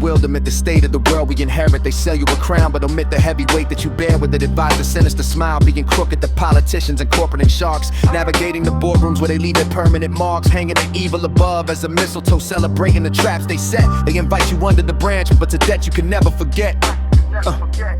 bewilderment, the state of the world we inherit. They sell you a crown but omit the heavy weight that you bear with it. Advise a sinister smile, being crooked, the politicians and corporate and sharks, navigating the boardrooms where they leave their permanent marks, hanging the evil above as a mistletoe, celebrating the traps they set. They invite you under the branch, but to debt you can never forget.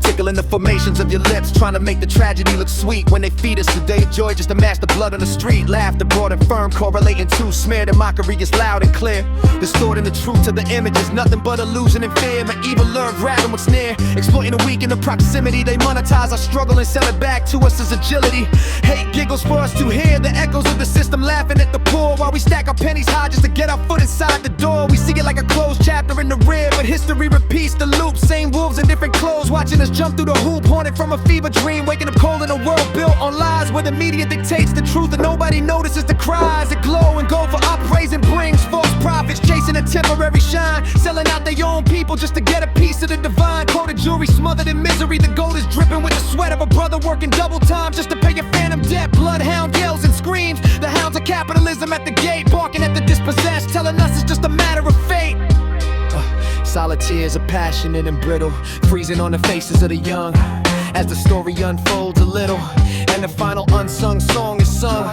Tickling the formations of your lips, trying to make the tragedy look sweet. When they feed us today joy just to match the blood on the street. Laughter broad and firm, correlating to smear. The mockery is loud and clear, distorting the truth to the image is nothing but illusion and fear. My evil lure grabbing what's near, exploiting the weak in the proximity. They monetize our struggle and sell it back to us as agility. Hate giggles for us to hear the echoes of the system, laughing at the poor while we stack our pennies high just to get our foot inside the door. We see it like a closed chapter in the rear, but history repeats the loop. Same wolves in different clothes, watching us jump through the hoop, haunted from a fever dream, waking up cold in a world built on lies where the media dictates the truth and nobody notices the cries that glow and go for upraise and brings false prophets, chasing a temporary shine, selling out their own people just to get a piece of the divine. Coated jewelry smothered in misery, the gold is dripping with the sweat of a brother working double time just to pay your phantom debt. Bloodhound yells and screams, the hounds of capitalism at the gate, barking at the dispossessed, telling us it's just a matter of fate. Solid tears are passionate and brittle, freezing on the faces of the young as the story unfolds a little and the final unsung song is sung.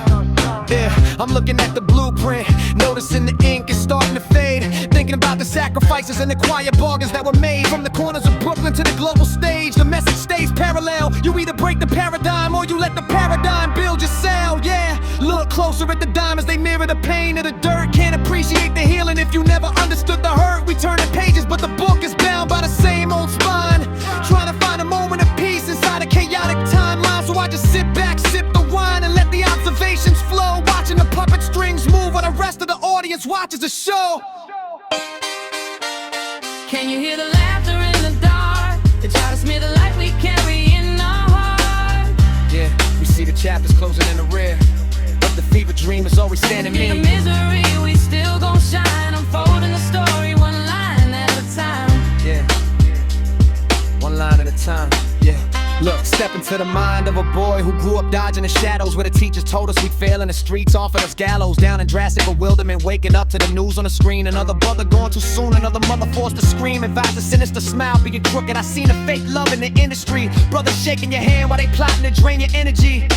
Yeah, I'm looking at the blueprint, noticing the ink is starting to fade, thinking about the sacrifices and the quiet bargains that were made from the corners of Brooklyn to the global stage. The message stays parallel, you either break the paradigm or you let the paradigm build yourself. Yeah, look closer at the diamonds, they mirror the pain of the dirt. Can't appreciate the healing if you never understood the hurt. We turn the pages but the book is bound by the same old spine, trying to find a moment of peace inside a chaotic timeline. So I just sit back, sip the wine and let the observations flow, watching the puppet strings move while the rest of the audience watches the show. Can you hear the laughter in the dark? They try to smear the light we carry in our heart. Yeah, we see the chapters closing in the rear, but the fever dream is always standing In the me. misery we still gon' shine, unfolding the story one line at a time. Yeah, one line at a time, yeah. Look, step into the mind of a boy who grew up dodging the shadows where the teachers told us we'd fail and the streets offered us gallows. Down in drastic bewilderment, waking up to the news on the screen. Another brother gone too soon, another mother forced to scream. Advise a sinister smile, being crooked. I seen a fake love in the industry. Brothers shaking your hand while they plotting to drain your energy.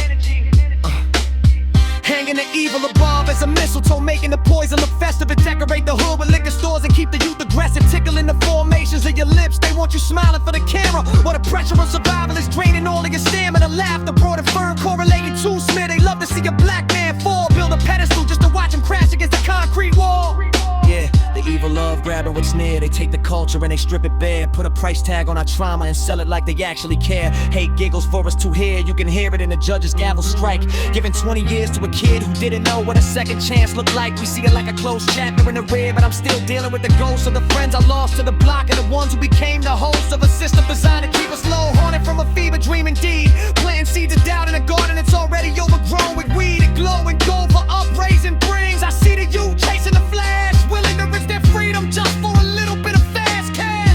Hanging the evil above as a mistletoe, making the poison look festive and decorate the hood with liquor stores and keep the youth aggressive. Tickling the formations of your lips, they want you smiling for the camera while the pressure of survival is draining all of your stamina. Laughter broad and firm, correlating to smear. They love to see a black man fall, build a pedestal just to watch him crash against the concrete wall. Yeah, the evil love grabbing what's near. They take the culture and they strip it bare, put a price tag on our trauma and sell it like they actually care. Hate giggles for us to hear, you can hear it in the judge's gavel strike. Giving 20 years to a kid who didn't know what a second chance looked like. We see it like a closed chapter in the rear, but I'm still dealing with the ghosts of the friends I lost to the block and the ones who became the hosts of a system designed to keep us low, haunted from a fever dream indeed. Planting seeds of doubt in a garden that's already overgrown with weed and glow and gold for upraising brings. I see the youth chasing the flash, willing to risk their freedom just for a little bit of fast cash.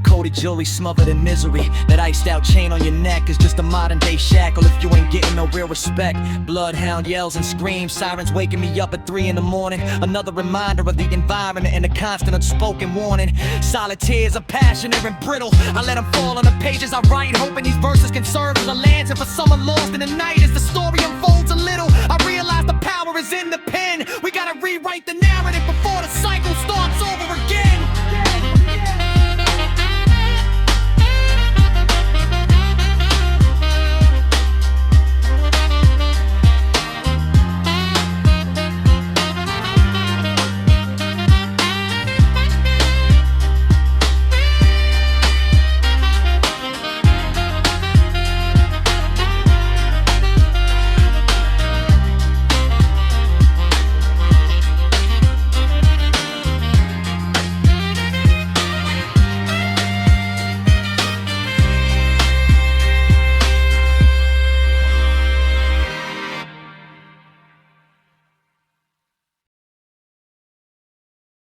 Coated jewelry smothered in misery, that iced out chain on your neck is just a modern day shackle if you ain't getting no real respect. Bloodhound yells and screams, sirens waking me up at 3 in the morning. Another reminder of the environment and the constant unspoken warning. Solid tears are passionate and brittle, I let them fall on the pages I write, hoping these verses can serve as a lantern for someone lost in the night. As the story unfolds a little, I realize the power is in the pen. We gotta rewrite the narrative before the cycle starts.